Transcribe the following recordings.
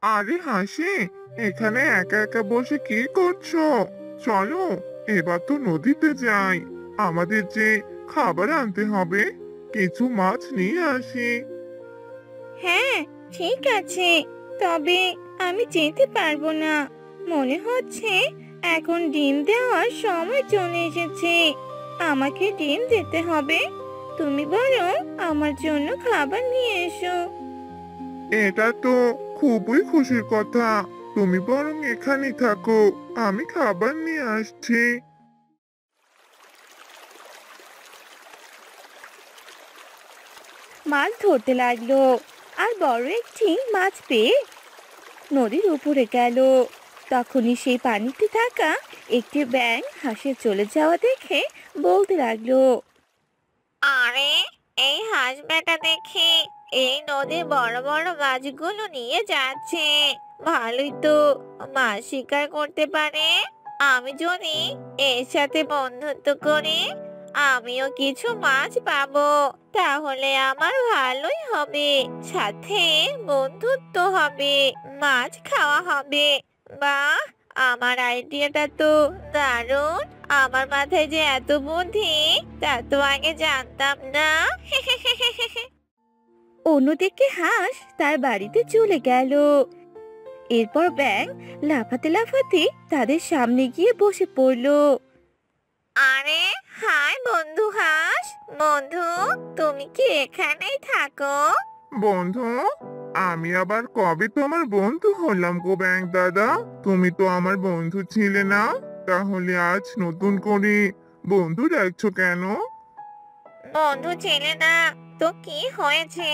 আরে হাসি, এখানে একা একা বসে কি করছো? চলো, এবার তো নদীতে যাই। আমাদের যে খাবার আনতে হবে, কিছু মাছ নিয়ে আসি। হ্যাঁ, ঠিক আছে। তবে আমি যেতে পারবো না। মনে হচ্ছে এখন ডিম দেওয়ার সময় চলে এসেছে। আমাকে ডিম দিতে হবে। তুমি বরং আমার জন্য খাবার নিয়ে এসো। এটা তো খুবই খুশির কথা। তুমি বরং এখানেই থাকো, আমি খাবার নিয়ে আসছি। মাছ ধরতে লাগলো আর বড় একটি মাছ পেয়ে নদীর উপরে গেল। তখনই সেই পানিতে থাকা একটি ব্যাঙ হাঁসের চলে যাওয়া দেখে বলতে লাগলো, আরে, এই হাঁস বেটা দেখি এই নদীর বড় বড় মাছগুলো নিয়ে যাচ্ছে। ভালোই তো, মাছ শিকার করতে পারে। আমি যদি এর সাথে বন্ধুত্ব করি, আমিও কিছু মাছ পাবো। তাহলে আমার ভালোই হবে, সাথে বন্ধুত্ব হবে, মাছ খাওয়া হবে। বাহ, আমার আইডিয়াটা তো দারুণ। আমার মাথায় যে এত বুদ্ধি, তা তো আগে জানতাম না। অন্যদিকে হাঁস তার বাড়িতে চলে গেল। এরপর ব্যাঙ লাফাতে লাফাতে তাদের সামনে গিয়ে বসে পড়লো। আরে, হাই বন্ধু হাঁস। বন্ধু, তুমি কি এখানেই থাকো? বন্ধু, আমি আবার কবে তোমার বন্ধু হলাম গো ব্যাংক দাদা? তুমি তো আমার বন্ধু ছিলে না। তাহলে আজ নতুন করে বন্ধু ডাকছো কেন? বন্ধু ছিলে না তো কি হয়েছে?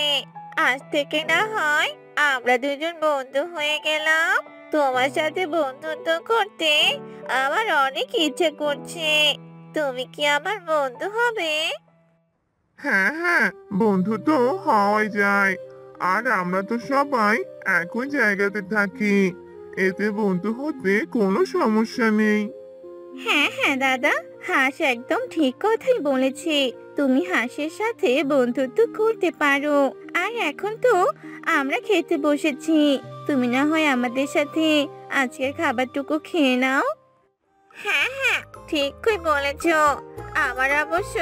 আজ থেকে না হয় আমরা দুজন বন্ধু হয়ে গেলাম। তোমার সাথে বন্ধুত্ব করতে আমার অনেক ইচ্ছে করছে। তুমি কি আমার বন্ধু হবে? হ্যাঁ হ্যাঁ, বন্ধু তো হওয়াই যায়। আর আমরা তো সবাই একই জায়গাতে থাকি, এতে বন্ধু হতে কোনো সমস্যা নেই। হ্যাঁ হ্যাঁ দাদা, হাঁস একদম ঠিক কথাই বলেছে। তুমি হাঁসের সাথে বন্ধুত্ব করতে পারো। আর এখন তো আমরা খেতে বসেছি। তুমি না হয় আমাদের সাথে আজকের খাবারটুকু খেয়ে নাও। হ্যাঁ হ্যাঁ, ঠিকই বলেছ। আমার অবশ্য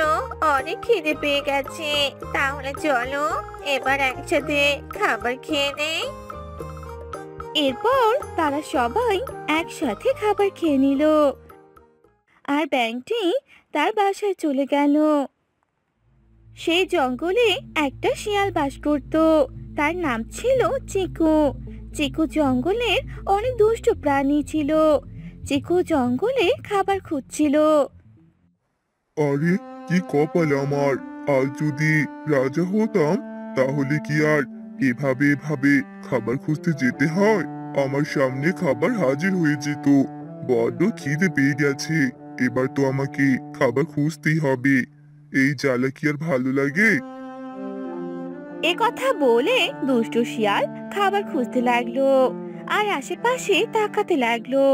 অনেক খিদে পেয়ে গেছে। তাহলে চলো এবার একসাথে খাবার খেয়ে নেই। এরপর তারা সবাই একসাথে খাবার খেয়ে নিল। আর ব্যাঙটি তার বাসায় চলে গেল। সেই জঙ্গলে একটা শিয়াল বাস করত। তার নাম ছিল চিকু। চিকু জঙ্গলের অনেক দুষ্ট প্রাণী ছিল। চিকু জঙ্গলে খাবার খুঁজছিল। আরে, কি কপাল আমার! আজ যদি রাজা হতাম, তাহলে কি আর এভাবে এভাবে খাবার খুঁজতে যেতে হয়? আমার সামনে খাবার হাজির হয়ে যেত। বড্ড খিদে পেয়ে গেছে। এবার তো আমাকে খাবার খুঁজতেই হবে। এই জ্বালা কি আর ভালো লাগে? এ কথা বলে দুষ্ট শিয়াল খাবার খুঁজতে লাগলো আর আশেপাশে তাকাতে লাগলো।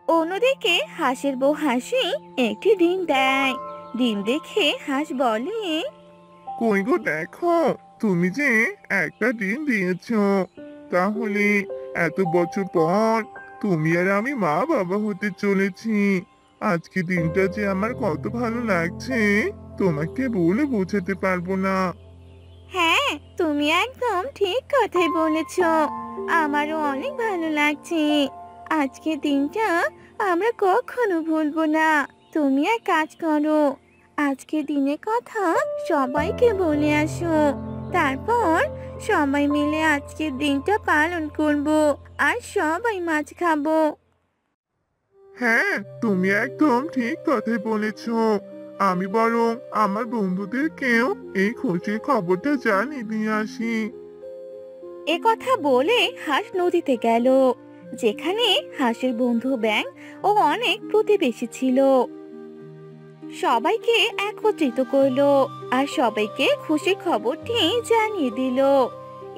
অন্যদিকে হাঁসের বউ হাসি একটি ডিম দেয়। ডিম দেখে হাঁস বলে, কই গো দেখো, তুমি যে একটা ডিম দিয়েছো। তাহলে এত বছর পর তুমি আর আমি মা বাবা হতে চলেছি। আজকে দিনটা যে আমার কত ভালো লাগছে, তোমাকে বলে বোঝাতে পারবো না। হ্যাঁ, তুমি একদম ঠিক কথাই বলেছ। আমারও অনেক ভালো লাগছে। আজকের দিনটা আমরা কখনো ভুলবো না। তুমি এক কাজ করো, আজকের দিনের কথা সবাইকে বলে আসো। তারপর সবাই মিলে আজকের দিনটা পালন করব আর সবাই মাছ খাবো। হ্যাঁ, তুমি একদম ঠিক কথাই বলেছো। আমি বরং আমার বন্ধুদেরকেও এই খুশির খবরটা জানিয়ে দিয়ে আসি। এ কথা বলে হাঁস নদীতে গেল, যেখানে হাঁসের বন্ধু ব্যাঙ ও অনেক প্রতিবেশী ছিল। সবাইকে একত্রিত করলো আর সবাইকে খুশির খবরটি জানিয়ে দিল।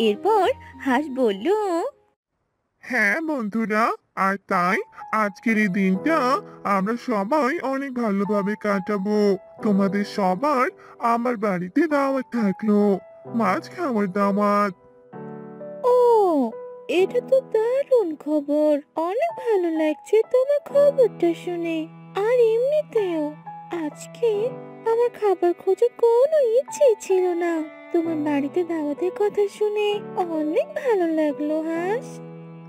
এরপর হাঁস বলল, হ্যাঁ বন্ধুরা, আর তাই আজকের এই দিনটা আমরা সবাই অনেক ভালোভাবে কাটাবো। তোমাদের সবার আমার বাড়িতে দাওয়াত থাকলো, মাছ খাওয়ার দাওয়াত। ও এটা তো দারুণ খবর। অনেক ভালো লাগছে তোমার খবরটা শুনে। আর এমনিতেও আজকে আমার খাবার খোঁজার কোনো ইচ্ছে ছিল না। তোমার বাড়িতে দাওয়াতের কথা শুনে অনেক ভালো লাগলো হাঁস।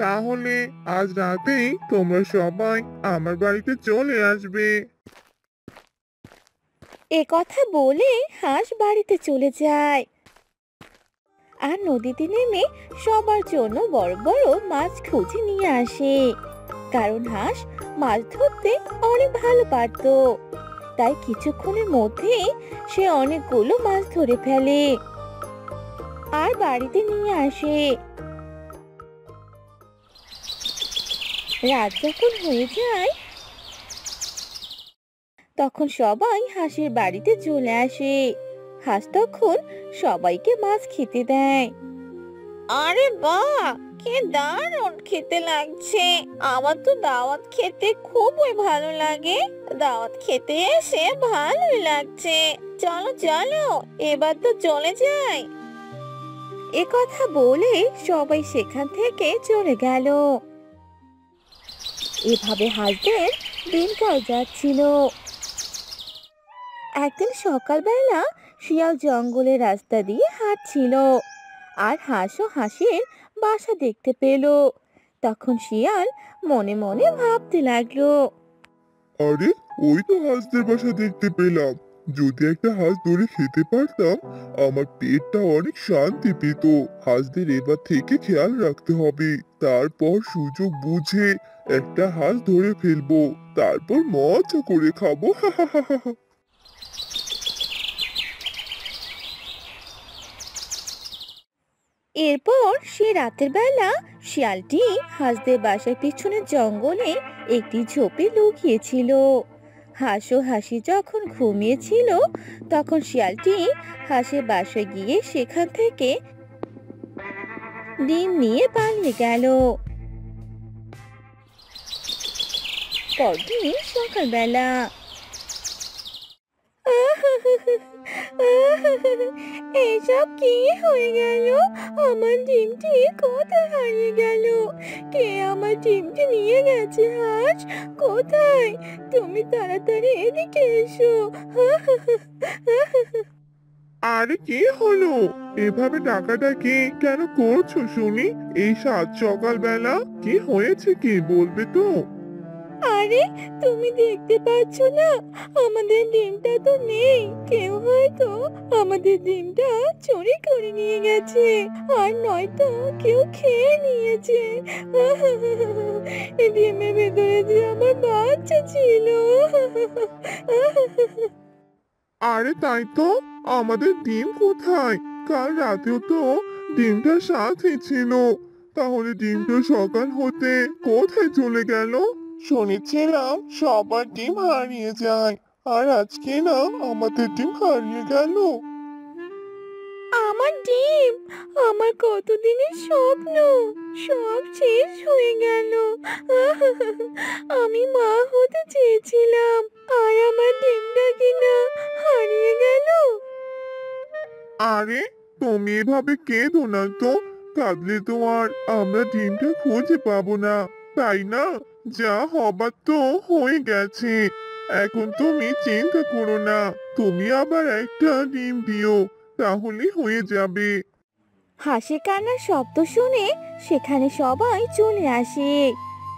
তাহলে আজ রাতেই তোমরা সবাই আমার বাড়িতে চলে আসবে। এ কথা বলে হাঁস বাড়িতে চলে যায় আর নদীতে নেমে সবার জন্য বড় বড় মাছ খুঁজে নিয়ে আসে। কারণ হাঁস মাছ ধরতে অনেক ভালো পারতো, তাই কিছুক্ষণের মধ্যেই সে অনেকগুলো মাছ ধরে ফেলে আর বাড়িতে নিয়ে আসে। রাত যখন হয়ে যায় তখন সবাই হাঁসের বাড়িতে চলে আসে। হাঁস তখন সবাইকে মাছ খেতে দেয়। আরে বাহ, কি দারুণ খেতে লাগছে। আমার তো দাওয়াত খেতে খুবই ভালো লাগে। দাওয়াত খেতে এসে ভালোই লাগছে। চলো চলো, এবার তো চলে যাই। এ কথা বলে সবাই সেখান থেকে চলে গেল। এভাবে হাঁসদের দিনকাল যাচ্ছিল। একদিন সকালবেলা শিয়াল জঙ্গলের রাস্তা দিয়ে হাঁটছিল আর হাঁস ও হাঁসের বাসা দেখতে পেল। তখন শিয়াল মনে মনে ভাবতে লাগলো, আরে, ওই তো হাঁসদের বাসা দেখতে পেলাম। যদি একটা হাঁস ধরে খেতে পারতাম, আমার পেটটা অনেক শান্তি পেত। হাঁসদের এবার থেকে খেয়াল রাখতে হবে। তারপর সুযোগ বুঝে একটা হাঁস ধরে ফেলবো, তারপর মজা করে খাবো। এরপর সে রাতের বেলা শিয়ালটি হাঁসদের বাসার পিছনের জঙ্গলে একটি ঝোপে লুকিয়েছিল। হাঁস ও হাসি যখন ঘুমিয়েছিল তখন শিয়ালটি হাঁসের বাসায় গিয়ে সেখান থেকে ডিম নিয়ে পালিয়ে গেল। পরদিন সকালবেলা এসব কি হয়ে গেল? আমার ডিমটি কোথায় হারিয়ে গেল? কে আমার ডিমটি নিয়ে গেছে? হাঁস কোথায়? তুমি তাড়াতাড়ি এদিকে এসো। আরে, কি হলো? এভাবে ডাকাডাকি কেন করছো শুনি? এই সাত সকালবেলা কি হয়েছে, কি বলবে তো? আরে, তুমি দেখতে পাচ্ছ না আমাদের ডিমটা তো নেই। কেউ হয়তো আমাদের ডিমটা চুরি করে নিয়ে গেছে, আর নয়তো কেউ খেয়ে নিয়েছে। এই ডিমের ভেতরে যে আমার বাচ্চা ছিল। আরে, তাই তো। আমাদের ডিম কোথায়? কাল রাতেও তো ডিমটা সাথে ছিল। তাহলে ডিমটা সকাল হতে কোথায় চলে গেল? শুনেছিলাম সবার ডিম হারিয়ে যায়, আর আজকে না আমাদের ডিম হারিয়ে গেল। আমার ডিম, আমার কতদিনের স্বপ্ন, সব শেষ হয়ে গেল। আমি মা হতে চেয়েছিলাম, আর আমার ডিমটা কিনা হারিয়ে গেল। আরে, তুমি এভাবে কেঁদো না তো। কাঁদলে তো আর আমরা ডিমটা খুঁজে পাবো না, তাই না? যা হবার তো হয়ে গেছে। এখন তুমি চিন্তা করো না। তুমি আবার একটা ডিম দিও, তাহলে হয়ে যাবে। হাসি কান্নার শব্দ শুনে সেখানে সবাই চলে আসে।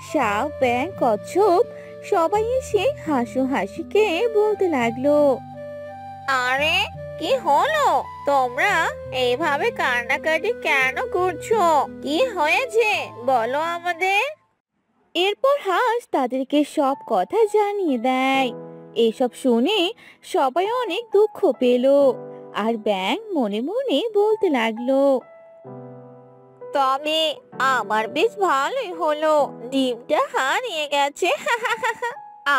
সাপ, ব্যাঙ, কচ্ছপ সবাই এসে হাসু হাসিকে বলতে লাগলো, আরে, কি হলো? তোমরা এইভাবে কান্নাকাটি কেন করছো? কি হয়েছে বলো আমাদের। এরপর হাঁস তাদেরকে সব কথা জানিয়ে দেয়। এসব শুনে সবাই অনেক দুঃখ পেল, আর ব্যাঙ মনে মনে বলতে লাগলো, তবে আমার বেশ ভালোই হলো, ডিমটা হারিয়ে গেছে।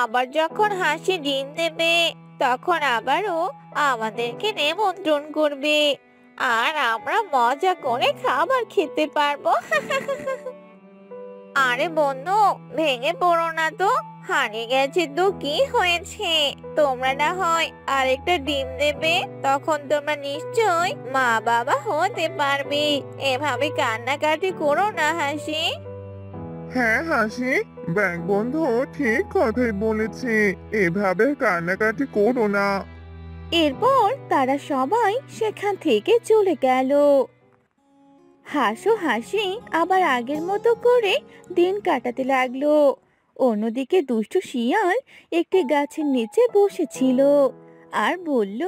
আবার যখন হাসি ডিম দেবে তখন আবারও আমাদেরকে নিমন্ত্রণ করবে, আর আমরা মজা করে খাবার খেতে পারবো। আরে বন্ধু, ভেঙে পড়ো না তো। হারিয়ে গেছে তো কি হয়েছে? তোমরা না হয় আরেকটা ডিম দেবে, তখন তোমরা নিশ্চয় মা বাবা হতে পারবে। এভাবে কান্নাকাটি করো না হাসি। হ্যাঁ হাসি, ব্যাংক বন্ধু ঠিক কথাই বলেছে। এভাবে কান্নাকাটি করো না। এরপর তারা সবাই সেখান থেকে চলে গেল। হাসু হাসি আবার আগের মতো করে দিন কাটাতে লাগলো। অন্যদিকে দুষ্টু শিয়াল একটি গাছের নিচে বসেছিল আর বলল,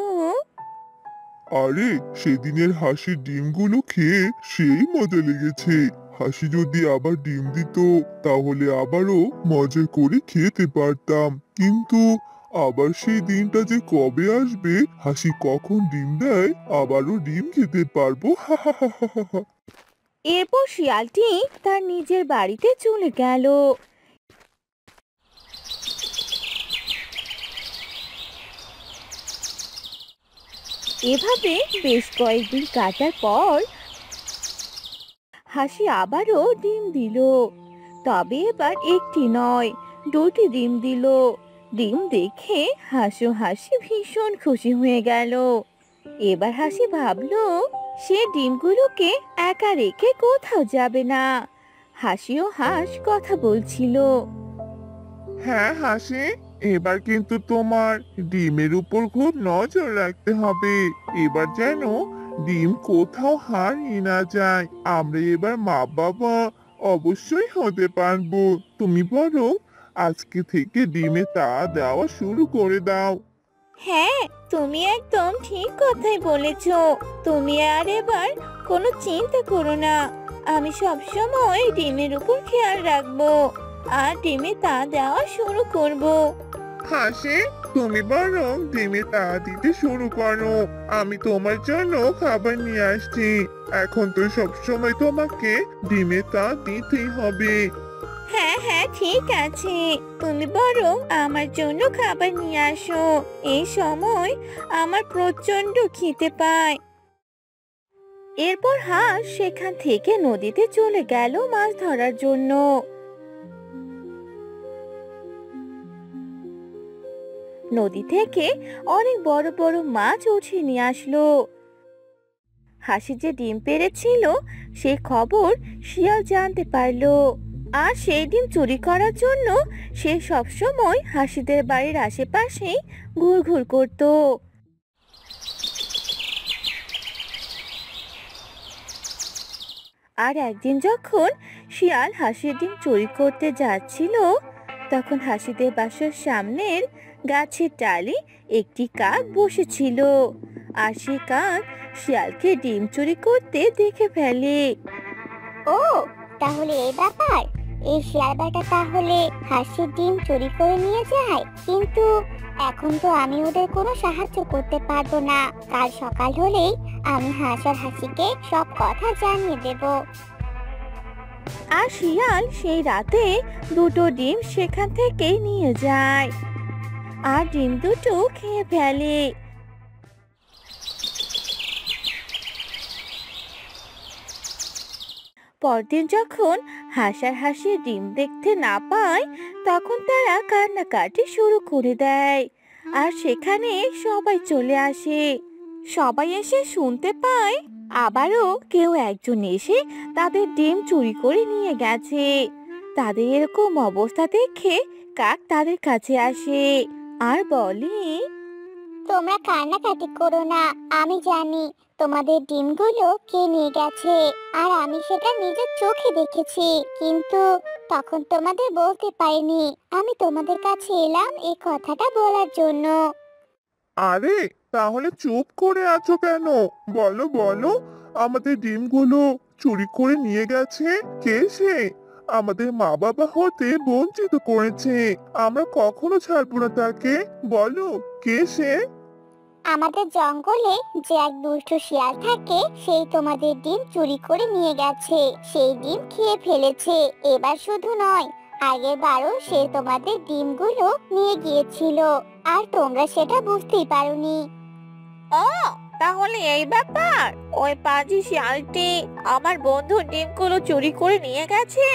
আরে, সেদিনের হাসির ডিমগুলো খেয়ে সেই মজা লেগেছে। হাসি যদি আবার ডিম দিত তাহলে আবারও মজা করে খেতে পারতাম। কিন্তু আবার সেই দিনটা যে কবে আসবে, হাসি কখন ডিম দেয় আবারও ডিম খেতে পারবো। হা হা হা হা হা হা। এরপর শিয়ালটি তার নিজের বাড়িতে চলে গেল। এভাবে বেশ কয়েকদিন কাটার পর হাসি আবারও ডিম দিল। তবে এবার একটি নয়, দুটি ডিম দিল। ডিম দেখে হাসু হাসি ভীষণ খুশি হয়ে গেল। এবার হাসি ভাবলো সে ডিমগুলোকে একা রেখে কোথাও যাবে না। হাসি ও হাঁস কথা বলছিল। হ্যাঁ হাসি, এবার কিন্তু তোমার ডিমের উপর খুব নজর রাখতে হবে। এবার যেন ডিম কোথাও হারিয়ে না যায়। আমরা এবার মা বাবা অবশ্যই হতে পারবো। তুমি বরং আজকে থেকে ডিমে তা দেওয়া শুরু করে দাও। হ্যাঁ, তুমি একদম ঠিক কথাই বলেছ। তুমি আর এবার কোনো চিন্তা করো না। আমি সবসময় ডিমের উপর খেয়াল রাখবো আর ডিমে তা দেওয়া শুরু করব। হাসি, তুমি বরং ডিমে তা দিতে শুরু করো। আমি তোমার জন্য খাবার নিয়ে আসছি। এখন তো সবসময় তোমাকে ডিমে তা দিতেই হবে। হ্যাঁ হ্যাঁ, ঠিক আছে। তুমি বরং আমার জন্য খাবার নিয়ে আসো। এই সময় আমার প্রচন্ড খিদে পায়। এরপর হাঁস সেখান থেকে নদীতে চলে গেল মাছ ধরার জন্য। নদী থেকে অনেক বড় বড় মাছ উঠিয়ে নিয়ে আসলো। হাসি যে ডিম পেড়েছিল সে খবর শিয়াল জানতে পারলো। আর সেই ডিম চুরি করার জন্য সে সবসময় হাসিদের বাড়ির আশেপাশেই ঘুরঘুর করত। আর একদিন যখন শিয়াল হাসির ডিম চুরি করতে যাচ্ছিল, তখন হাসিদের বাসার সামনের গাছের ডালে একটি কাক বসেছিল। আর সে কাক শিয়ালকে ডিম চুরি করতে দেখে ফেলে। ও, তাহলে এই ব্যাপার। এই শিয়াল বেটা তাহলে হাঁসের ডিম চুরি করে নিয়ে যায়। কিন্তু এখন তো আমি ওদের কোনো সাহায্য করতে পারবো না। কাল সকাল হলেই আমি হাঁস আর হাসিকে সব কথা জানিয়ে দেব। আর শিয়াল সেই রাতে দুটো ডিম সেখান থেকে নিয়ে যায় আর ডিম দুটো খেয়ে ফেলে। পরদিন যখন হাঁস আর হাসির ডিম দেখতে না পায়, তখন তারা কান্নাকাটি শুরু করে দেয়। আর সেখানে সবাই চলে আসে। সবাই এসে শুনতে পায় আবারও কেউ একজন এসে তাদের ডিম চুরি করে নিয়ে গেছে। তাদের এরকম অবস্থা দেখে কাক তাদের কাছে আসে আর বলে, তোমরা কান্নাকাটি করো না। আমি জানি তোমাদের ডিমগুলো কে নিয়ে গেছে, আর আমি সেটা নিজের চোখে দেখেছি। কিন্তু তখন তোমাদের বলতে পারিনি। আমি তোমাদের কাছে এলাম এই কথাটা বলার জন্য। আরে, তাহলে চুপ করে আছো কেন? বলো বলো, আমাদের ডিমগুলো চুরি করে নিয়ে গেছে কে সে? আমাদের মা বাবা হতে বঞ্চিত করেছে। আমরা কখনো ছাড়বো না তাকে। বলো, কে সে? আমাদের জঙ্গলে যে এক দুষ্ট শিয়াল থাকে, সেই তোমাদের ডিম চুরি করে নিয়ে গেছে। সেই ডিম খেয়ে ফেলেছে। এবার শুধু নয়, আগের বারও সে তোমাদের ডিমগুলো নিয়ে গিয়েছিল, আর তোমরা সেটা বুঝতেই পারোনি। ও, তাহলে এই ব্যাপার। ওই পাজি শিয়ালটি আমার বন্ধুর ডিমগুলো চুরি করে নিয়ে গেছে।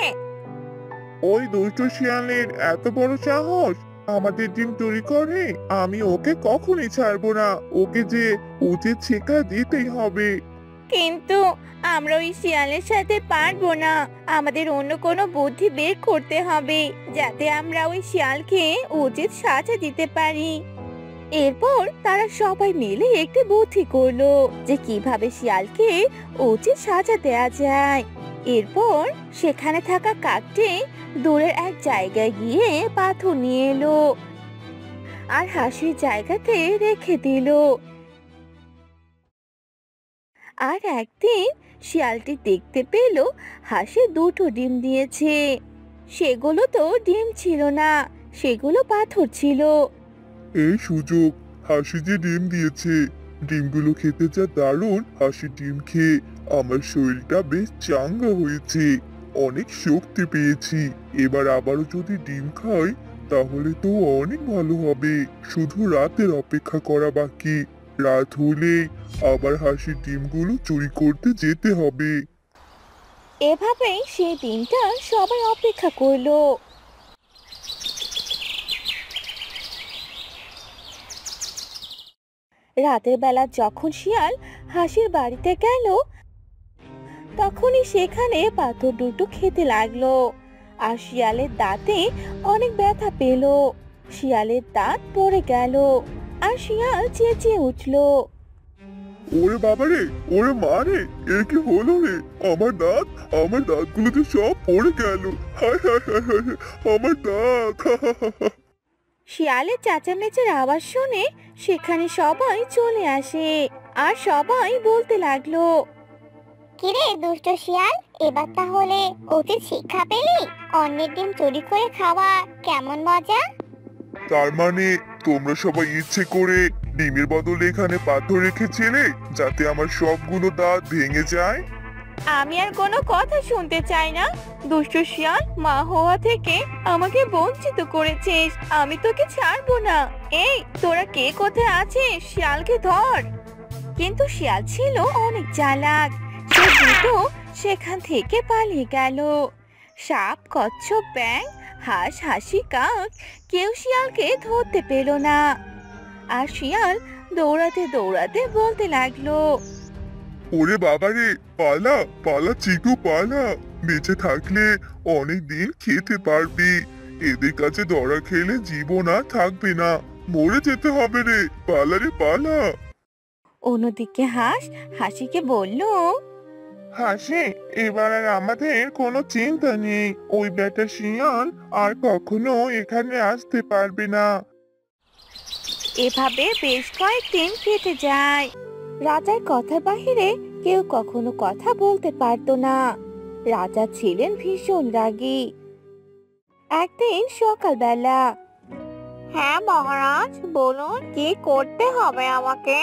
ওই দুষ্ট শিয়ালের এত বড় সাহস আমাদের ডিম চুরি করে। আমি ওকে কখনোই ছাড়বো না, ওকে যে উচিত শিক্ষা দিতেই হবে। কিন্তু আমরা ওই শিয়ালের সাথে পারবো না। আমাদের অন্য কোনো বুদ্ধি বের করতে হবে যাতে আমরা ওই শিয়ালকে উচিত সাজা দিতে পারি। এরপর তারা সবাই মিলে একটি বুদ্ধি করলো যে কিভাবে শিয়ালকে উচিত সাজা দেয়া যায়। এরপর সেখানে থাকা কাকটি দূরের এক জায়গায় গিয়ে পাথর নিয়ে এলো আর হাসির জায়গাতে রেখে দিল। আর একদিন শিয়ালটি দেখতে পেল হাসি দুটো ডিম দিয়েছে। সেগুলো তো ডিম ছিল না, সেগুলো পাথর ছিল। এই সুযোগ, হাসি যে ডিম দিয়েছে, ডিমগুলো খেতে যা দারুণ। হাসি ডিম খেয়ে আমার শরীরটা বেশ চাঙ্গা হয়েছে, অনেক শক্তি পেয়েছি। এবার আবারও যদি ডিম খাই তাহলে তো অনেক ভালো হবে। শুধু রাতের অপেক্ষা করা বাকি। রাত হলে আবার হাসির ডিমগুলো চুরি করতে যেতে হবে। এভাবেই সেই দিনটা সবাই অপেক্ষা করলো। রাতের বেলা যখন শিয়াল হাসির বাড়িতে গেল তখনই সেখানে পাথর দুটো খেতে লাগলো। আর শিয়ালের দাঁতে অনেক ব্যথা পেল। শিয়ালের দাঁত পড়ে গেল আর শিয়াল চেঁচিয়ে উঠলো। ওরে বাবা রে, ওরে মা রে, এ কি হলো রে? আমার দাঁতগুলো তো সব পড়ে গেল। হায় হায় হায় হায় হায়, আমার দাঁত! শিয়ালের চেঁচামেচির আওয়াজ শুনে সেখানে সবাই চলে আসে আর সবাই বলতে লাগলো, কিরে দুষ্ট শিয়াল, এবার তাহলে উচিত শিক্ষা পেলি? অন্যের ডিম চুরি করে খাওয়া কেমন মজা? তার মানে তোমরা সবাই ইচ্ছে করে ডিমের বদলে এখানে পাথর রেখেছিলে যাতে আমার সবগুলো দাঁত ভেঙে যায়? আমি আর কোনো কথা শুনতে চাই না। দুষ্ট শিয়াল, মা হওয়া থেকে আমাকে বঞ্চিত করেছিস। আমি তোকে ছাড়বো না। এই তোরা কে কোথায় আছিস? শিয়ালকে ধর। কিন্তু শিয়াল ছিল অনেক চালাক। সে দ্রুত সেখান থেকে পালিয়ে গেল। সাপ, কচ্ছপ, ব্যাঙ, হাঁস, হাসি, কাক কেউ শিয়ালকে ধরতে পেল না। আর শিয়াল দৌড়াতে দৌড়াতে বলতে লাগলো, ওরে বাবা রে, পালা পালা চিকু পালা। বেঁচে থাকলে অনেক দিন খেতে পারবি। এদের কাছে ধরা খেলে জীবন আর থাকবে না, মরে যেতে হবে রে। পালা রে পালা। অন্যদিকে হাঁস হাসিকে বলল, হাসি, এবার আর আমাদের কোনো চিন্তা নেই। ওই বেটা শিয়াল আর কখনো এখানে আসতে পারবে না। এভাবে বেশ কয়েকদিন কেটে যায়। রাজার কথার বাহিরে কেউ কখনো কথা বলতে পারতো না। রাজা ছিলেন ভীষণ রাগী। একদিন সকালবেলা, হ্যাঁ মহারাজ, বলুন কি করতে হবে আমাকে?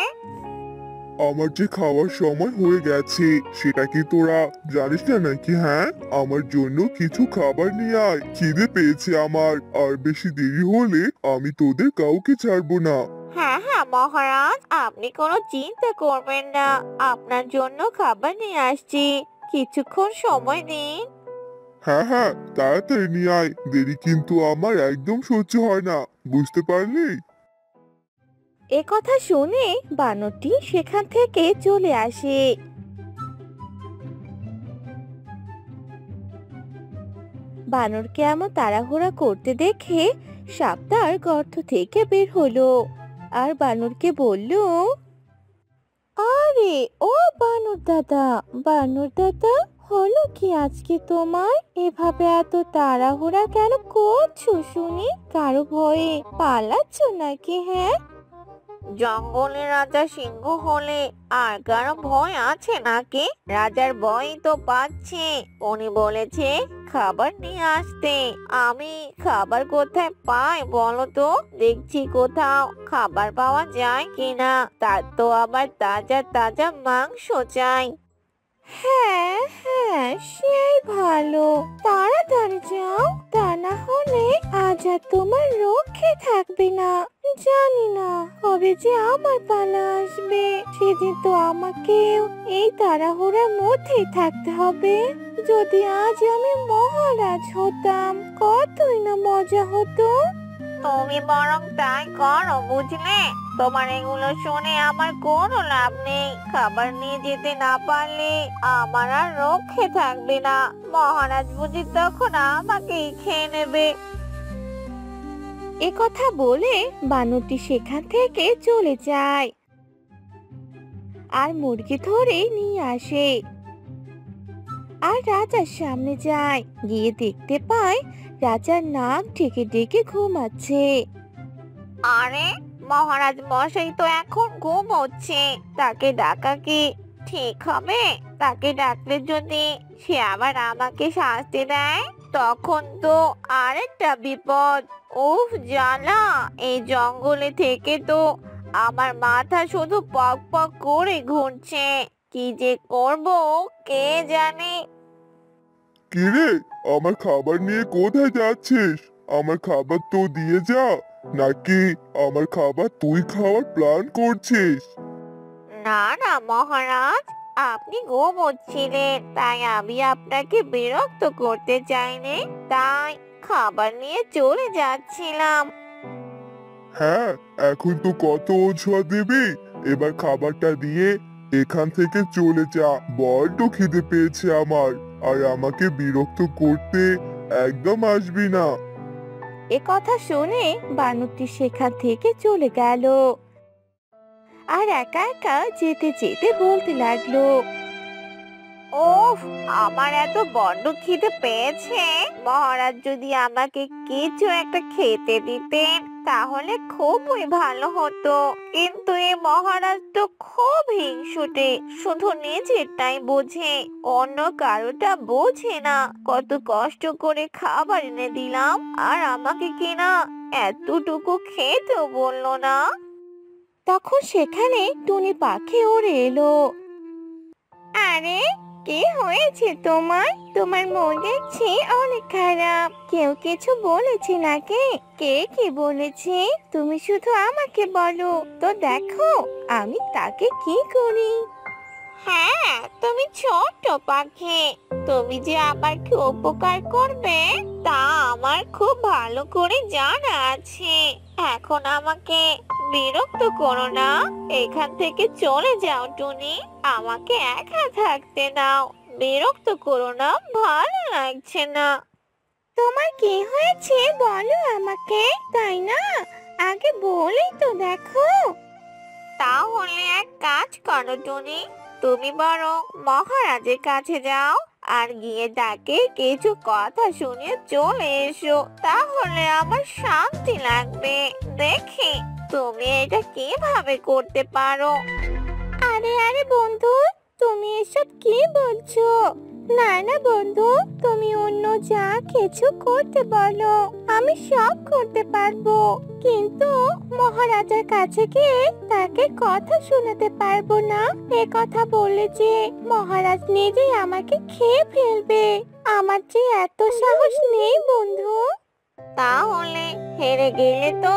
আমার যে খাওয়ার সময় হয়ে গেছে, সেটা কি তোরা জানিস না নাকি? হ্যাঁ, আমার জন্য কিছু খাবার নিয়ে আয়, খিদে পেয়েছে আমার। আর বেশি দেরি হলে আমি তোদের কাউকে ছাড়বো না। হ্যাঁ হ্যাঁ মহারাজ, আপনি কোনো চিন্তা করবেন না, আপনার জন্য খাবার নিয়ে আসছি, কিছুক্ষণ সময় দিন। হ্যাঁ হ্যাঁ, তাড়াতাড়ি নিয়ে আয়, দেরি কিন্তু আমার একদম সহ্য হয় না, বুঝতে পারলি? এ কথা শুনে বানরটি সেখান থেকে চলে আসে। বানরকে এমন তাড়াহুড়া করতে দেখে সাপ তার গর্ত থেকে বের হলো আর বানরকে বলল, আরে ও বানর দাদা, হলো কি আজকে তোমার? এভাবে এত তাড়াহুড়া কেন করছো শুনি? কারো ভয়ে পালাচ্ছ নাকি? হ্যাঁ, জঙ্গলে রাজা সিংহ হলে আর কারো ভয় আছে নাকি? রাজার ভয় তো পাচ্ছে। উনি বলেছে খাবার নিয়ে আসতে। আমি খাবার কোথায় পাই বলো তো? দেখছি কোথাও খাবার পাওয়া যায় কিনা। তার তো আবার তাজা তাজা মাংস চাই। হ্যাঁ হ্যাঁ, সেই ভালো, তাড়াতাড়ি যাও, তা না হলে আজ আর তোমার রক্ষে থাকবে না। জানি না কবে যে আমার পালা আসবে। সেদিন তো আমাকেও এই তাড়াহুড়োর মধ্যেই থাকতে হবে। যদি আজ আমি মহারাজ হতাম কতই না মজা হতো। তুমি বরং তাই করো, বুঝলে? তোমার এগুলো শুনে আমার কোনো লাভ নেই। খাবার নিয়ে যেতে না পারলে আমার আর রক্ষে থাকবে না। মহারাজ বুঝি তখন আমাকেই খেয়ে নেবে। এ কথা বলে বানরটি সেখান থেকে চলে যায় আর মুরগি ধরে নিয়ে আসে আর রাজার সামনে যায়। গিয়ে দেখতে পায় রাজার নাক ডেকে ডেকে ঘুমাচ্ছে। আরে, মহারাজ মশাই তো এখন ঘুমোচ্ছে। তাকে ডাকা কি ঠিক হবে? তাকে ডাকলে যদি সে আবার আমাকে শাস্তি দেয় তখন তো আরেকটা বিপদ। উফ জ্বালা! এই জঙ্গলে থেকে তো আমার মাথা শুধু পক পক করে ঘুরছে। কি যে করব কে জানে। কিরে, আমার খাবার নিয়ে কোথায় যাচ্ছিস? আমার খাবার তো দিয়ে যা, নাকি আমার খাবার তুই খাওয়ার প্ল্যান করছিস? না না মহারাজ, আপনি ঘুমোচ্ছিলেন তাই আমি আপনাকে বিরক্ত করতে চাইনি, তাই খাবার নিয়ে চলে যাচ্ছিলাম। হ্যাঁ, এখন তো কত অজুহাত দিবি? এবার খাবারটা দিয়ে এখান থেকে চলে যা। বড্ড খিদে পেয়েছে আমার, আর আমাকে বিরক্ত করতে একদম আসবি না। এ কথা শুনে বানরটি সেখান থেকে চলে গেল আর একা একা যেতে যেতে বলতে লাগলো, ওফ, আমার এত বড্ড খিদে পেয়েছে। মহারাজ যদি আমাকে কিছু একটা খেতে দিতেন তাহলে খুবই ভালো হতো। কিন্তু এই মহারাজ তো খুব হিংসুটে, শুধু নিজেরটাই বোঝে, অন্য কারোটা বোঝে না। কত কষ্ট করে খাবার এনে দিলাম আর আমাকে কিনা এতটুকু খেতেও বললো না। তখন সেখানে টুনি পাখি উড়ে এলো। আরে, কি হয়েছে তোমার? তোমার মন দেখছি অনেক খারাপ। কেউ কিছু বলেছে নাকি? কে কি বলেছে? তুমি শুধু আমাকে বলো তো, দেখো আমি তাকে কি করি। হ্যাঁ, তুমি ছোট্ট পাখি, তুমি যে আমার কি উপকার করবে তা আমার খুব ভালো করে জানা আছে। এখন আমাকে বিরক্ত করো না। এখান থেকে চলে যাও টুনি, আমাকে একা থাকতে দাও। বিরক্ত করো না, ভালো লাগছে না। তোমার কি হয়েছে বলো আমাকে, তাই না? আগে বলেই তো দেখো। তাহলে এক কাজ করো টুনি, তুমি বরং মহারাজের কাছে যাও আর গিয়ে তাকে কিছু কথা শুনিয়ে চলে এসো, তাহলে আমার শান্তি লাগবে। দেখি তুমি এটা কিভাবে করতে পারো। আরে আরে বন্ধু, তুমি এসব কি বলছো? না না বন্ধু, তুমি অন্য যা কিছু করতে বলো, আমি সব করতে পারবো। কিন্তু মহারাজার কাছে গিয়ে তাকে কথা শোনাতে পারবো না। এ কথা বললে যে মহারাজ নিজেই আমাকে খেয়ে ফেলবে। আমার যে এত সাহস নেই বন্ধু। তাহলে হেরে গেলে তো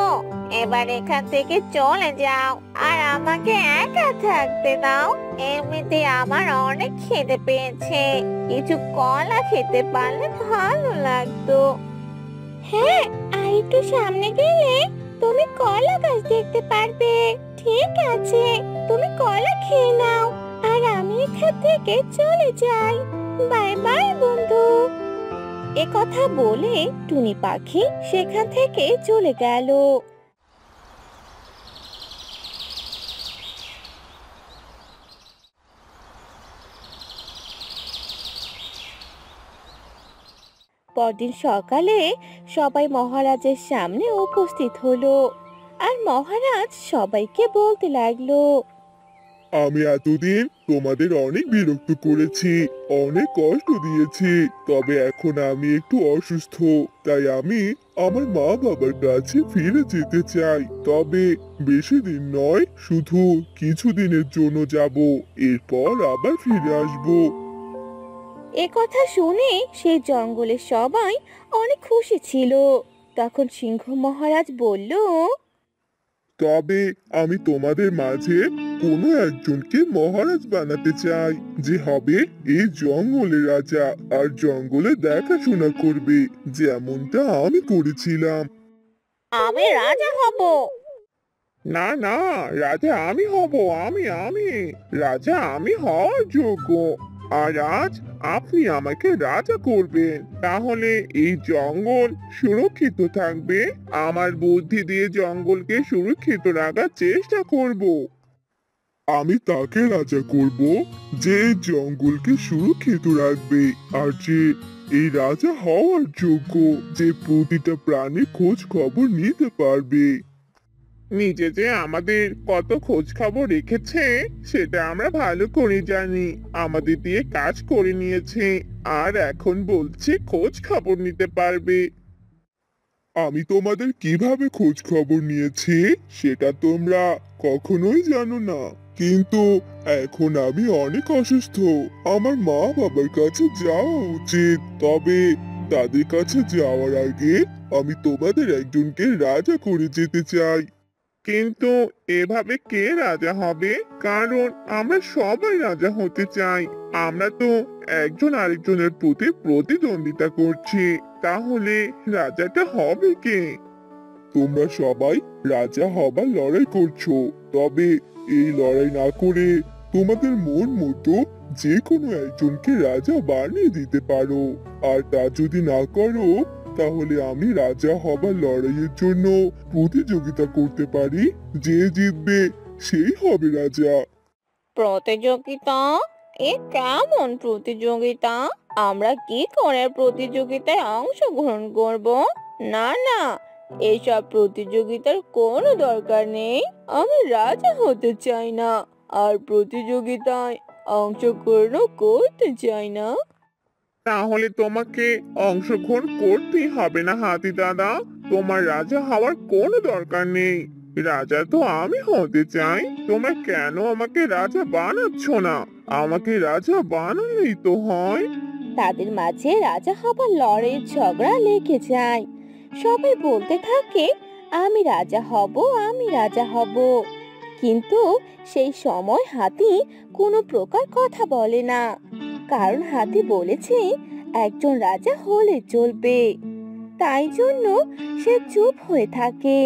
এবার এখান থেকে চলে যাও আর আমাকে একা থাকতে দাও। এমনিতে আমার অনেক খিদে পেয়েছে, কিছু কলা খেতে পারলে ভালো লাগতো। হ্যাঁ, আর একটু সামনে গেলে তুমি কলা গাছ দেখতে পারবে। ঠিক আছে, তুমি কলা খেয়ে নাও আর আমি এখান থেকে চলে যাই। বাই বাই বন্ধু। এ কথা বলে টুনি পাখি সেখান থেকে চলে গেল। পরদিন সকালে সবাই মহারাজের সামনে উপস্থিত হলো আর মহারাজ সবাইকে বলতে লাগলো, আমি এতদিন তোমাদের অনেক বিরক্ত করেছি, অনেক কষ্ট দিয়েছি। তবে এখন আমি একটু অসুস্থ, তাই আমি আমার মা বাবার কাছে ফিরে যেতে চাই। তবে বেশি দিন নয়, শুধু কিছুদিনের জন্য যাব, এরপর আবার ফিরে আসবো। এ কথা শুনে সেই জঙ্গলের সবাই অনেক খুশি ছিল। তখন সিংহ মহারাজ বলল, তবে আমি তোমাদের মাঝে কোনো একজনকে মহারাজ বানাতে চাই, যে হবে এই জঙ্গলের রাজা আর জঙ্গলে দেখাশোনা করবে, যেমনটা আমি করেছিলাম। আমি রাজা হব। না না, রাজা আমি হব। আমি রাজা আমি হওয়ার যোগ্য। আর আজ আপনি আমাকে রাজা করবেন, তাহলে এই জঙ্গল সুরক্ষিত থাকবে। আমার বুদ্ধি দিয়ে জঙ্গলকে সুরক্ষিত রাখার চেষ্টা করব। আমি তাকে রাজা করব যে এই জঙ্গলকে সুরক্ষিত রাখবে, আর যে এই রাজা হওয়ার যোগ্য, যে প্রতিটা প্রাণীর খোঁজ খবর নিতে পারবে। নিজে যে আমাদের কত খোঁজ খবর রেখেছে সেটা আমরা ভালো করে জানি। আমাদের দিয়ে কাজ করে নিয়েছে, আর এখন বলছে খোঁজ খবর নিতে পারবে। আমি তোমাদের কিভাবে খোঁজ খবর নিয়েছি সেটা তোমরা কখনোই জানো না, কিন্তু এখন আমি অনেক অসুস্থ। আমার মা বাবার কাছে যাওয়া উচিত, তবে তাদের কাছে যাওয়ার আগে আমি তোমাদের একজনকে রাজা করে যেতে চাই। কিন্তু এভাবে কে রাজা হবে? কারণ আমরা সবাই রাজা হতে চাই। আমরা তো একজন আরেকজনের প্রতি প্রতিদ্বন্দ্বিতা করছি, তাহলে রাজাটা হবে কে? তোমরা সবাই রাজা হবার লড়াই করছো, তবে এই লড়াই না করে তোমাদের মন মতো যে কোনো একজনকে রাজা বানিয়ে দিতে পারো। আর তা যদি না করো, তাহলে আমি রাজা হবার লড়াইয়ের জন্য প্রতিযোগিতা করতে পারি। যে জিতবে সেই হবে রাজা। প্রতিযোগিতা? এ কেমন প্রতিযোগিতা? আমরা কি করে প্রতিযোগিতায় অংশগ্রহণ করব? না না, এসব প্রতিযোগিতার কোনো দরকার নেই। আমি রাজা হতে চাই না, আর প্রতিযোগিতায় অংশগ্রহণ করতে চাই না। তাহলে তোমাকে অংশগ্রহণ করতেই হবে না হাতি দাদা। তোমার রাজা হওয়ার কোনো দরকার নেই। রাজা তো আমি হতে চাই। তোমরা কেন আমাকে রাজা বানাচ্ছ না? আমাকে রাজা বানালেই তো হয়। তাদের মাঝে রাজা হবার লড়াইয়ের ঝগড়া লেগে যায়। সবাই বলতে থাকে, আমি রাজা হব, আমি রাজা হব। কিন্তু সেই সময় হাতি কোনো প্রকার কথা বলে না, কারণ হাতি বলেছে একজন রাজা হলে চলবে। তাই জন্য সে চুপ হয়ে থাকে।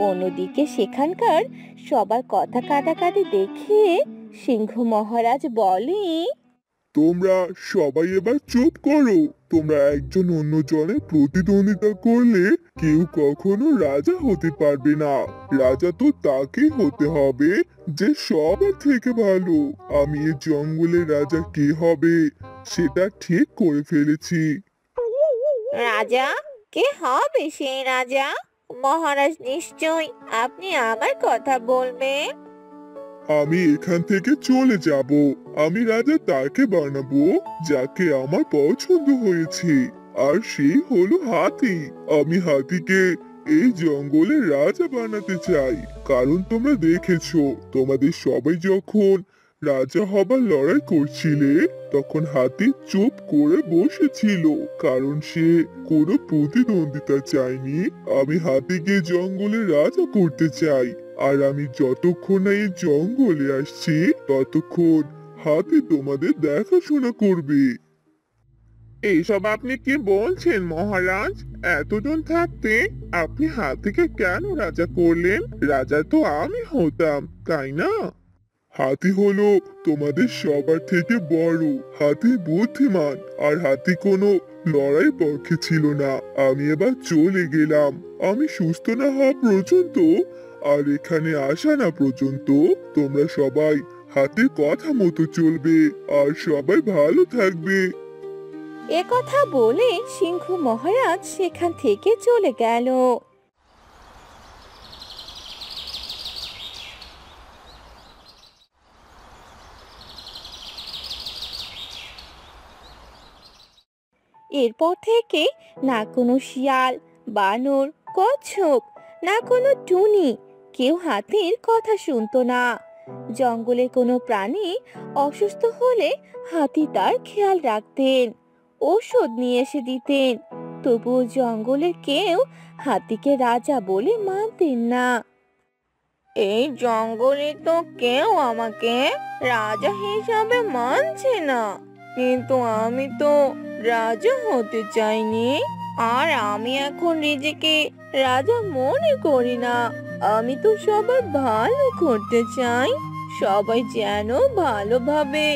অন্যদিকে সেখানকার সবার কথা কাটাকাটি দেখে সিংহ মহারাজ বলে, তোমরা সবাই এবার চুপ করো। তোমরা একজন অন্যজনের প্রতিদ্বন্দ্বিতা করলে কেউ কখনো রাজা হতে পারবে না। রাজা তো তাকেই হতে হবে যে সবার থেকে ভালো। আমি এই জঙ্গলের রাজা কে হবে সেটা ঠিক করে ফেলেছি। রাজা? কে হবে সেই রাজা? মহারাজ, নিশ্চয় আপনি আমার কথা বলবেন। আমি এখান থেকে চলে যাব। আমি রাজা তাকে বানাবো যাকে আমার পছন্দ হয়েছে, আর সেই হলো হাতি। আমি হাতিকে এই জঙ্গলের রাজা বানাতে চাই, কারণ তোমরা দেখেছো তোমাদের সবাই যখন রাজা হবার লড়াই করছিলে তখন হাতি চুপ করে বসেছিল, কারণ সে কোনো প্রতিদ্বন্দ্বিতা চায়নি। আমি হাতিকে জঙ্গলের রাজা করতে চাই, আর আমি যতক্ষণ না এই জঙ্গলে আসছি ততক্ষণ হাতি তোমাদের দেখাশোনা করবে। এইসব আপনি কি বলছেন মহারাজ? এতজন থাকতে আপনি হাতিকে কেন রাজা করলেন? রাজা তো আমি হতাম, তাই না? হাতি হলো তোমাদের সবার থেকে বড়। হাতি বুদ্ধিমান, আর হাতি কোনো লড়াই পক্ষে ছিল না। আমি এবার চলে গেলাম। আমি সুস্থ না হওয়া পর্যন্ত আর এখানে আসা না পর্যন্ত তোমরা সবাই হাতির কথা মতো চলবে, আর সবাই ভালো থাকবে। এ কথা বলে সিংহ মহারাজ সেখান থেকে চলে গেল। এরপর থেকে না কোনো শিয়াল, বানর, কচ্ছপ, না কোনো টুনি কেউ হাতির কথা শুনতো না। জঙ্গলে কোনো প্রাণী অসুস্থ হলে হাতি তার খেয়াল রাখতেন, ওষুধ নিয়ে এসে দিতেন। তবুও জঙ্গলের কেউ হাতিকে রাজা বলে মানতেন না। এই জঙ্গলে তো কেউ আমাকে রাজা হিসাবে মানছে না, কিন্তু আমি তো রাজা হতে চাইনি। আর আমি এখন নিজেকে রাজা মনে করি না। আমি তো সবার ভালো করতে চাই, সবাই যেন ভালোভাবে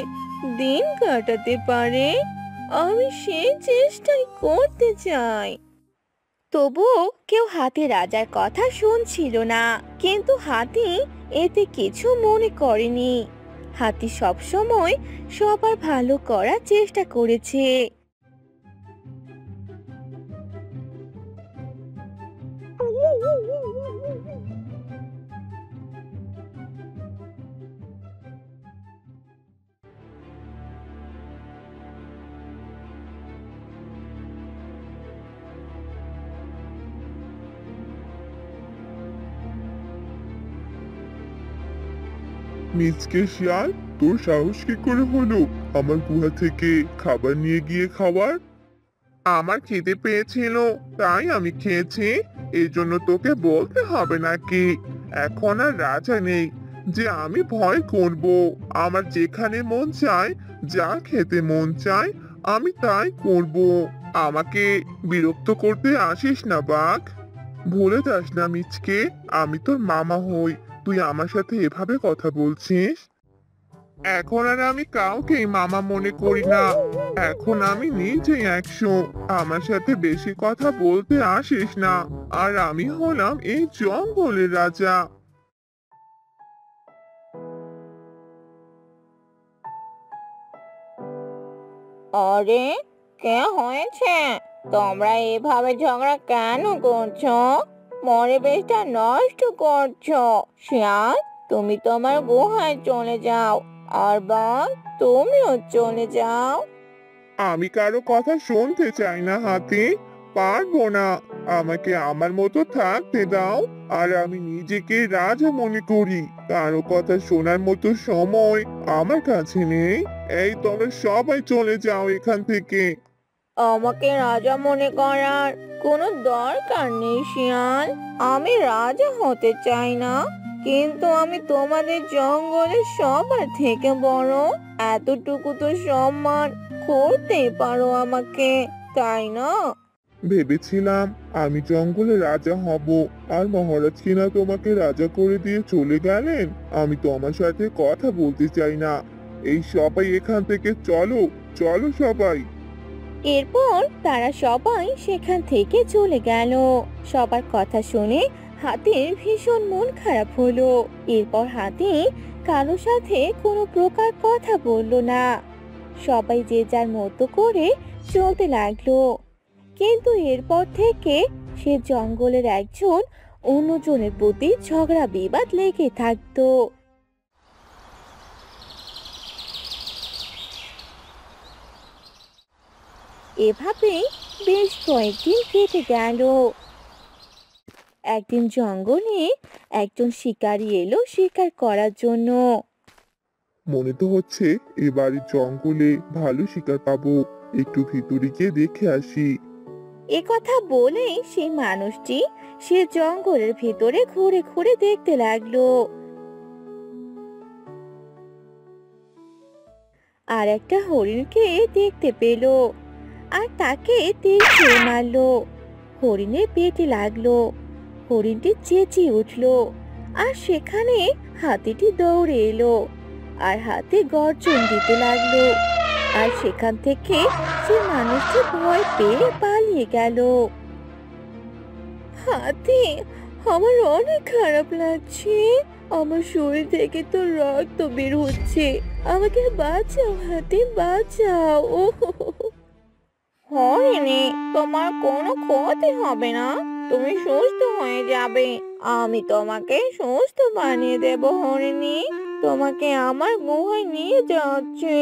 দিন কাটাতে পারে। আমি সেই চেষ্টাই করতে চাই। তবুও কেউ হাতি রাজার কথা শুনছিল না, কিন্তু হাতি এতে কিছু মনে করেনি। হাতি সবসময় সবার ভালো করার চেষ্টা করেছে। মিচকে শিয়াল, তোর সাহস কি করে হলো আমার গুহা থেকে খাবার নিয়ে গিয়ে খাওয়ার? আমার খিদে পেয়েছিল, তাই আমি খেয়েছি। এই জন্য তোকে বলতে হবে নাকি? এখন আর রাজা নেই যে আমি ভয় করব। আমার যেখানে মন চায়, যা খেতে মন চায়, আমি তাই করব। আমাকে বিরক্ত করতে আসিস না বাঘ। ভুলে যাস না মিচকে, আমি তোর মামা হই। তুই আমার সাথে এভাবে কথা বলছিস? এখন আর আমি কাউকেই মামা মনে করি না। এখন আমি নিজেই 100। আমার সাথে বেশি কথা বলতে আসিস না। আর আমি হলাম এই জঙ্গলের রাজা। আরে, কে হয়েছে? তোমরা এভাবে ঝগড়া কেন করছো? পরিবেশটা নষ্ট করছো। শিয়াল, তুমি তোমার গুহায় চলে যাও। আর বাঘ, তুমিও চলে যাও। আমি কারো কথা শুনতে চাই না হাতি, পারবো না। আমাকে আমার মতো থাকতে দাও। আর আমি নিজেকে রাজা মনে করি। কারো কথা শোনার মতো সময় আমার কাছে নেই। এই তোমরা সবাই চলে যাও এখান থেকে। আমাকে রাজা মনে করার কোনো দরকার নেই শিয়াল। আমি রাজা হতে চাই না, কিন্তু আমি তোমাদের জঙ্গলে সবার থেকে বড়। এতটুকু তো সম্মান করতেই পারো আমাকে, তাই না? ভেবেছিলাম আমি জঙ্গলে রাজা হব, আর মহারাজ কিনা তোমাকে রাজা করে দিয়ে চলে গেলেন। আমি তোমার সাথে কথা বলতে চাই না। এই সবাই এখান থেকে চলো, চলো সবাই। এরপর তারা সবাই সেখান থেকে চলে গেল। সবার কথা শুনে হাতির ভীষণ মন খারাপ হলো। এরপর হাতি কারো সাথে কোনো প্রকার কথা বলল না। সবাই যে যার মতো করে চলতে লাগলো। কিন্তু এরপর থেকে সে জঙ্গলের একজন অন্যজনের প্রতি ঝগড়া বিবাদ লেগে থাকতো। এভাবেই বেশ কয়েকদিন কেটে গেল। একদিন জঙ্গলে একজন শিকারী এলো শিকার করার জন্য। মনে তো হচ্ছে এবারে জঙ্গলে ভালো শিকার পাবো। একটু ভিতরে গিয়ে দেখে আসি। এ কথা বলেই সেই মানুষটি সে জঙ্গলের ভেতরে ঘুরে ঘুরে দেখতে লাগলো। আর একটা হরিণকে দেখতে পেল, আর তাকে তীর ছুঁড়ে মারলো। হরিণের পেটে লাগলো। হরিণটি চেঁচিয়ে উঠলো, আর সেখানে হাতিটি দৌড়ে এলো, আর হাতি গর্জন দিতে লাগলো। আর সেখান থেকে সে মানুষটি ভয় পেয়ে পালিয়ে গেল। হাতি, আমার অনেক খারাপ লাগছে। আমার শরীর থেকে তো রক্ত বের হচ্ছে। আমাকে বাঁচাও হাতি, বাঁচাও। ও হরিণী, তোমার কোনো ক্ষতি হবে না। তুমি সুস্থ হয়ে যাবে। আমি তোমাকে সুস্থ বানিয়ে দেব হরিণী। তোমাকে আমার গুহায় নিয়ে যাচ্ছি।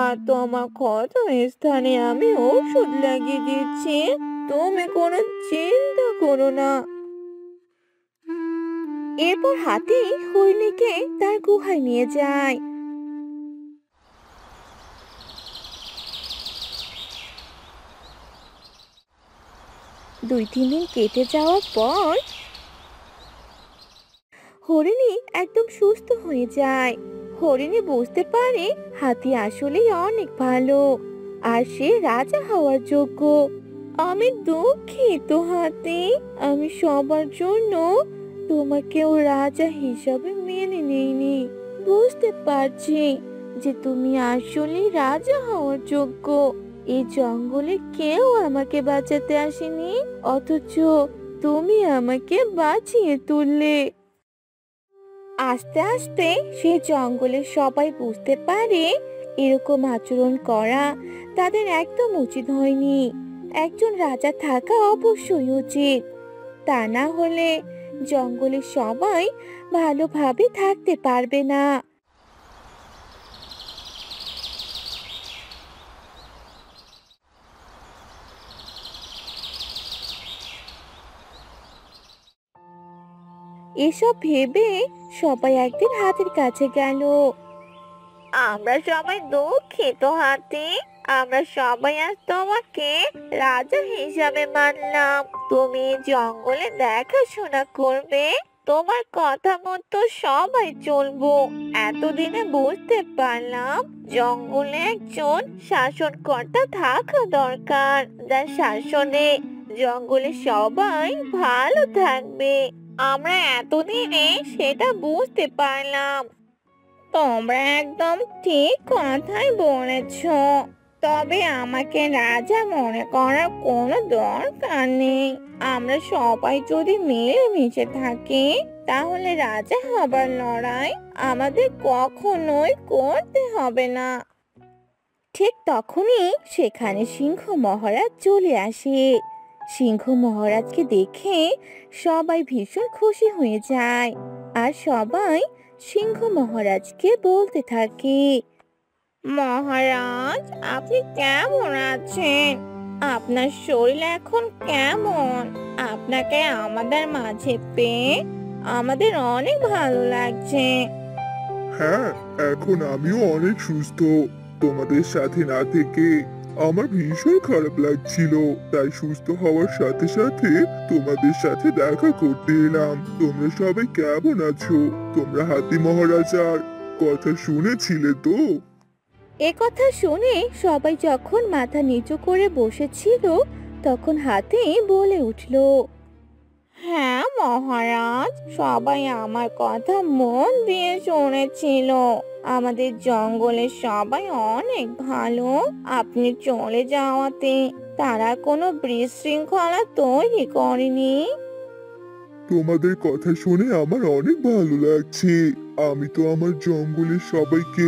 আর তোমার ক্ষত স্থানে আমি ওষুধ লাগিয়ে দিচ্ছি। তুমি কোনো চিন্তা করো না। এরপর হাতি হরিণীকে তার গুহায় নিয়ে যায়। 2-3 দিন কেটে যাওয়ার পর হরিণী একদম সুস্থ হয়ে যায়। হরিণী বুঝতে পারে হাতি আসলেই অনেক ভালো, আর সে রাজা হওয়ার যোগ্য। আমি দুঃখিত হাতি, আমি সবার জন্য তোমাকেও রাজা হিসাবে মেনে নিইনি। বুঝতে পারছি যে তুমি আসলে রাজা হওয়ার যোগ্য। এই জঙ্গলে কেউ আমাকে বাঁচাতে আসেনি, অথচ তুমি আমাকে বাঁচিয়ে তুললে। আস্তে আস্তে সে জঙ্গলের সবাই বুঝতে পারে এরকম আচরণ করা তাদের একদম উচিত হয়নি। একজন রাজা থাকা অবশ্যই উচিত, তা না হলে জঙ্গলের সবাই ভালোভাবে থাকতে পারবে না। এসব ভেবে সবাই একদিন হাতির কাছে গেল। আমরা সবাই দুঃখিত হাতি, আমরা সবাই আজ তোমাকে রাজা হিসাবে মানলাম। তুমি এই জঙ্গলে দেখাশোনা করবে, তোমার কথা মতো সবাই চলবো। এতদিনে বুঝতে পারলাম জঙ্গলে একজন শাসনকর্তা থাকা দরকার, যার শাসনে জঙ্গলে সবাই ভালো থাকবে। আমরা এতদিনে সেটা বুঝতে পারলাম। তোমরা একদম ঠিক কথাই বলেছ, তবে আমাকে রাজা মনে করার কোনো দরকার নেই। আমরা সবাই যদি মিলেমিশে থাকি তাহলে রাজা হবার লড়াই আমাদের কখনোই করতে হবে না। ঠিক তখনই সেখানে সিংহ মহারাজ চলে আসে। সিংহ মহারাজকে দেখে সবাই ভীষণ খুশি হয়ে যায়, আর সবাই সিংহ মহারাজকে বলতে থাকে, মহারাজ, আপনি কেমন আছেন? আপনার শরীর এখন কেমন? আপনাকে আমাদের মাঝে পেয়ে আমাদের অনেক ভালো লাগছে। হ্যাঁ, এখন আমিও অনেক সুস্থ। তোমাদের সাথে না থেকে আমার ভীষণ খারাপ লাগছিল, তাই সুস্থ হওয়ার সাথে সাথে তোমাদের সাথে দেখা করতে এলাম। তোমরা সবাই কেমন আছো? তোমরা হাতি মহারাজার কথা শুনেছিলে তো? এ কথা শুনে সবাই যখন মাথা নিচু করে বসেছিল তখন হাতি বলে উঠল, হ্যাঁ মহারাজ, সবাই আমার কথা মন দিয়ে শুনেছিল। আমাদের জঙ্গলের সবাই অনেক ভালো। আপনি চলে যাওয়াতে তারা কোনো বিশৃঙ্খলা তৈরি করেনি। তোমাদের কথা শুনে আমার অনেক ভালো লাগছে। আমি তো আমার জঙ্গলের সবাইকে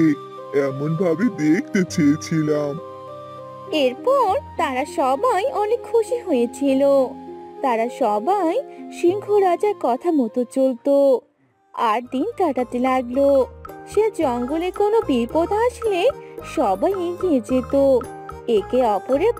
এমন ভাবে দেখতে চেয়েছিলাম। এরপর তারা সবাই অনেক খুশি হয়েছিল। তারা সবাই সিংহ রাজার কথা মতো চলতো আর দিন কাটাতে লাগলো। সে জঙ্গলে কোনো বিপদ আসলে সবাই এগিয়ে যেত, একে অপরের